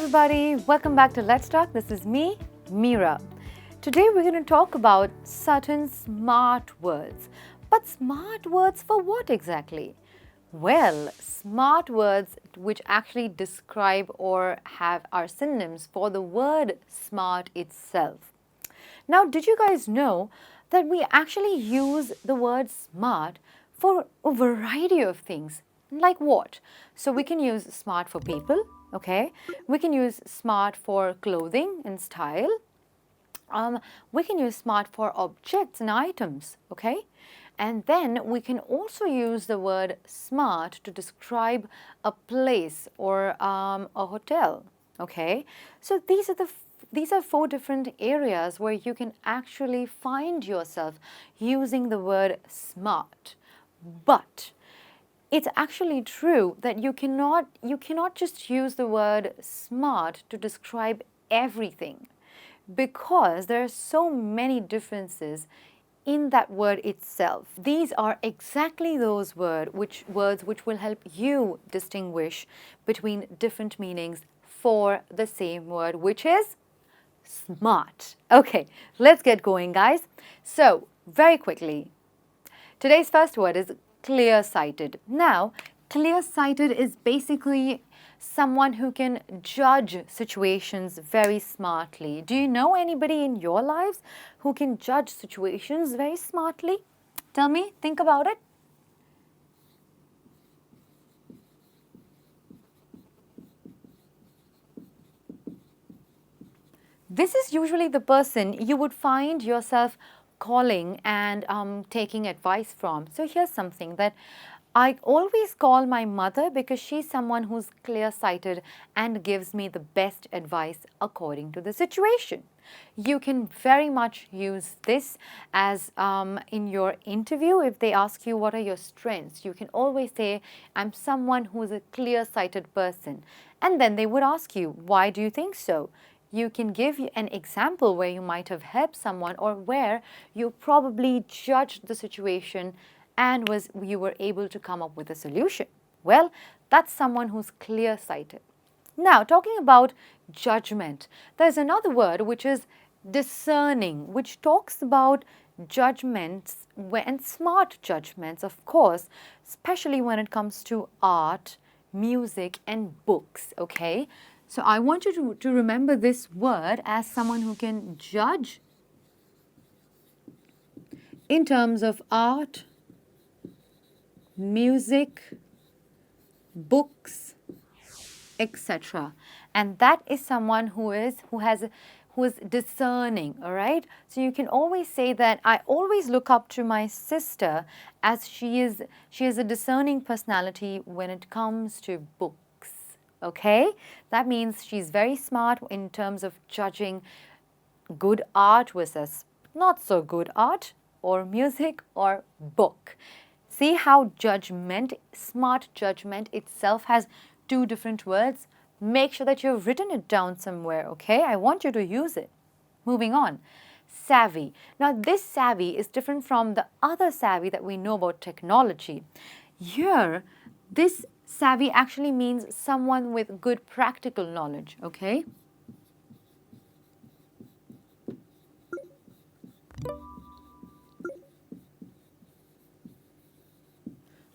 everybody, welcome back to Let's Talk. This is me, Meera. Today we're going to talk about certain smart words. But smart words for what exactly? Well, smart words which actually describe or are synonyms for the word smart itself. Now, did you guys know that we actually use the word smart for a variety of things? Like what? So we can use smart for people, okay? We can use smart for clothing and style. We can use smart for objects and items, okay? And then we can also use the word smart to describe a place or a hotel, okay? So these are four different areas where you can actually find yourself using the word smart. But it's actually true that you cannot just use the word smart to describe everything, because there are so many differences in that word itself. These are exactly those words which will help you distinguish between different meanings for the same word, which is smart. Okay, let's get going, guys. So, very quickly, today's first word is clear-sighted. Now, clear-sighted is basically someone who can judge situations very smartly. Do you know anybody in your lives who can judge situations very smartly? Tell me, think about it. This is usually the person you would find yourself calling and taking advice from. So here's something that I always call my mother, because she's someone who's clear-sighted and gives me the best advice according to the situation. You can very much use this as in your interview. If they ask you what are your strengths, you can always say, I'm someone who's a clear-sighted person. And then they would ask you, why do you think so? You can give an example where you might have helped someone, or where you probably judged the situation and you were able to come up with a solution. Well, that's someone who's clear-sighted. Now, talking about judgment, there's another word which is discerning, which talks about judgments and smart judgments, of course, especially when it comes to art, music, and books, okay? So I want you to remember this word as someone who can judge in terms of art, music, books, etc. And that is someone who is discerning, all right? So you can always say that I always look up to my sister, as she has a discerning personality when it comes to books. Okay? That means she's very smart in terms of judging good art versus not so good art, or music or book. See how smart judgment itself has two different words? Make sure that you've written it down somewhere, okay? I want you to use it. Moving on. Savvy. Now, this savvy is different from the other savvy that we know about technology. Here, this savvy actually means someone with good practical knowledge, okay?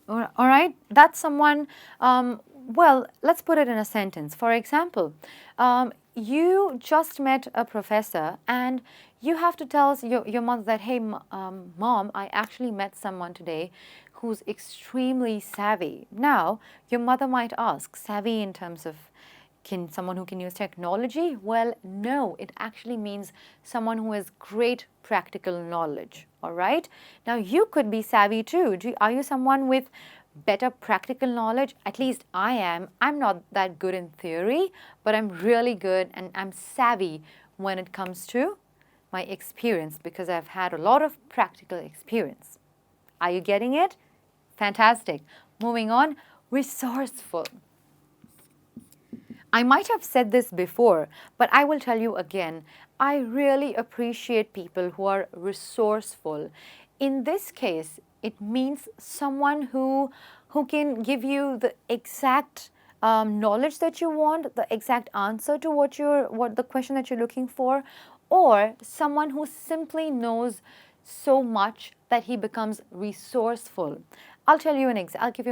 All right, that's someone, well, let's put it in a sentence. For example, you just met a professor and you have to tell your mother that, hey, mom, I actually met someone today who's extremely savvy. Now, your mother might ask, savvy in terms of someone who can use technology? Well, no, it actually means someone who has great practical knowledge, all right? Now, you could be savvy too. Are you someone with better practical knowledge? At least I am. I'm not that good in theory, but I'm really good and I'm savvy when it comes to my experience, because I've had a lot of practical experience. Are you getting it? Fantastic. Moving on, resourceful. I might have said this before, but I will tell you again. I really appreciate people who are resourceful. In this case, it means someone who can give you the exact knowledge that you want, the exact answer to what the question that you're looking for, or someone who simply knows so much that he becomes resourceful. I'll give you an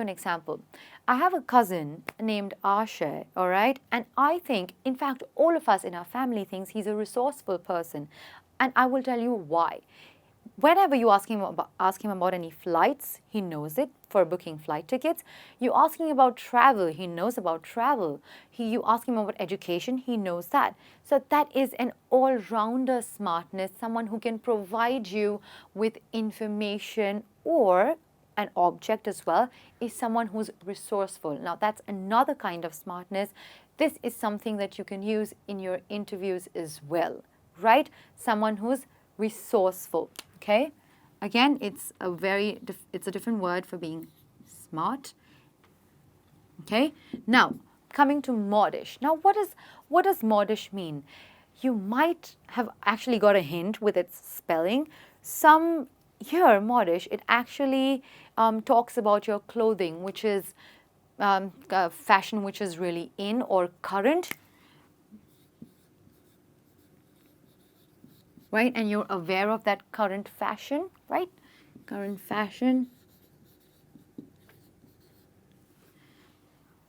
example. I have a cousin named Ashay, all right? And I think, in fact, all of us in our family thinks he's a resourceful person. And I will tell you why. Whenever you ask him about any flights, he knows it for booking flight tickets. You ask him about travel, he knows about travel. You ask him about education, he knows that. So that is an all-rounder smartness, someone who can provide you with information or an object as well, is someone who's resourceful. Now that's another kind of smartness. This is something that you can use in your interviews as well, right? Someone who's resourceful. Okay, again, it's a different word for being smart. Okay, now coming to modish. Now, what does modish mean? You might have actually got a hint with its spelling. Here, modish, it actually talks about your clothing, which is fashion, which is really in or current. Right, and you're aware of that current fashion, right? Current fashion.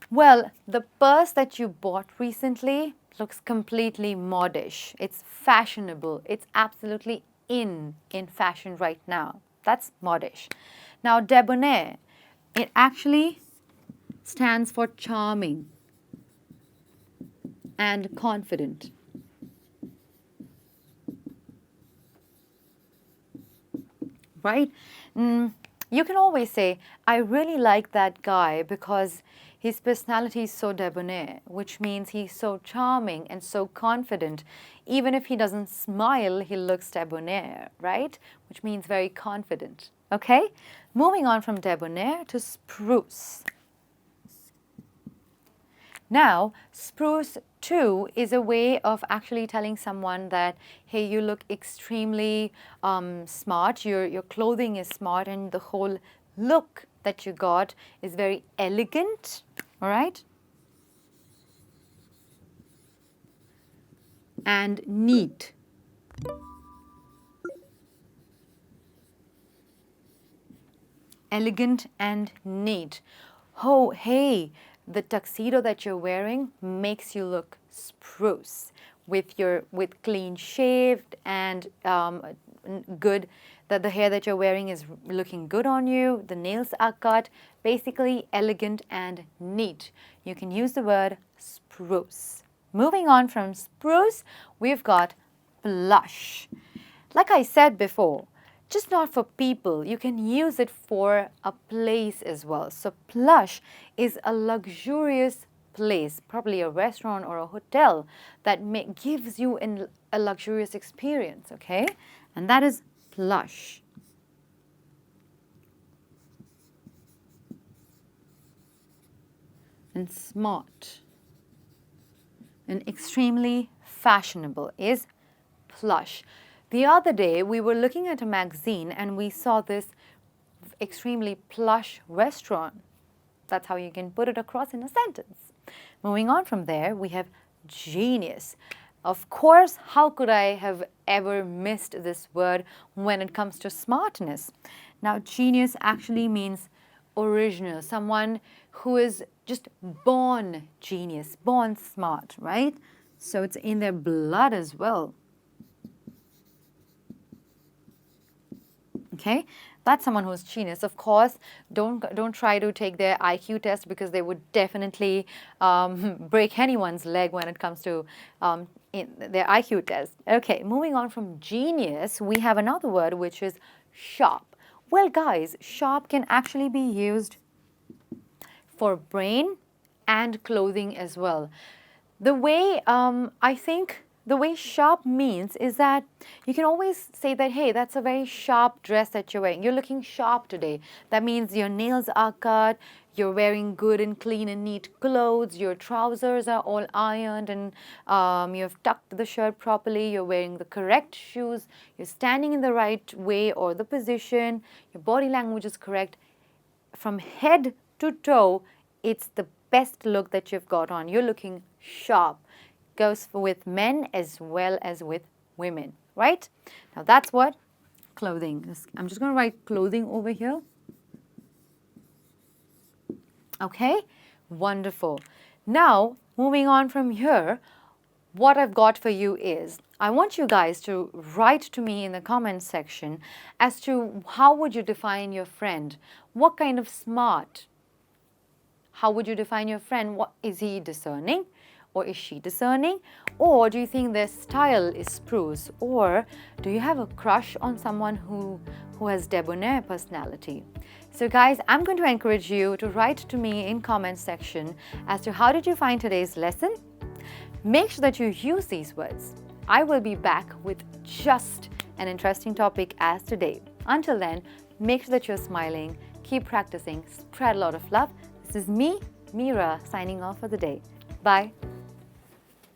Well, the purse that you bought recently looks completely modish. It's fashionable. It's absolutely in fashion right now. That's modish. Now, debonair, it actually stands for charming and confident. Right? You can always say, I really like that guy because his personality is so debonair, which means he's so charming and so confident. Even if he doesn't smile, he looks debonair, right? Which means very confident. Okay? Moving on from debonair to spruce. Now, spruce too is a way of actually telling someone that, hey, you look extremely smart, your clothing is smart, and the whole look that you got is very elegant, all right? And neat. Elegant and neat. Oh, hey, the tuxedo that you're wearing makes you look spruce with clean shaved and good, that the hair that you're wearing is looking good on you, the nails are cut, basically elegant and neat. You can use the word spruce. Moving on from spruce, we've got plush. Like I said before, just not for people, you can use it for a place as well. So plush is a luxurious place, probably a restaurant or a hotel that gives you a luxurious experience, okay? And that is plush. And smart and extremely fashionable is plush. The other day, we were looking at a magazine and we saw this extremely plush restaurant. That's how you can put it across in a sentence. Moving on from there, we have genius. Of course, how could I have ever missed this word when it comes to smartness? Now, genius actually means original, someone who is just born genius, born smart, right? So it's in their blood as well. Okay, that's someone who's genius. Of course, don't try to take their IQ test because they would definitely break anyone's leg when it comes to their IQ test. Okay, moving on from genius, we have another word which is sharp. Well, guys, sharp can actually be used for brain and clothing as well. The way I think the way sharp means is that you can always say that, hey, that's a very sharp dress that you're wearing. You're looking sharp today. That means your nails are cut, you're wearing good and clean and neat clothes, your trousers are all ironed and you've tucked the shirt properly, you're wearing the correct shoes, you're standing in the right way or the position, your body language is correct. From head to toe, it's the best look that you've got on. You're looking sharp. Goes with men as well as with women, right? Now that's what clothing. I'm just going to write clothing over here. Okay, wonderful. Now, moving on from here, what I've got for you is, I want you guys to write to me in the comments section as to how would you define your friend? What kind of smart? How would you define your friend? What is he discerning? Or is she discerning? Or do you think their style is spruce? Or do you have a crush on someone who has debonair personality? So guys, I'm going to encourage you to write to me in comments section as to how did you find today's lesson? Make sure that you use these words. I will be back with just an interesting topic as today. Until then, make sure that you're smiling, keep practicing, spread a lot of love. This is me, Meera, signing off for the day. Bye.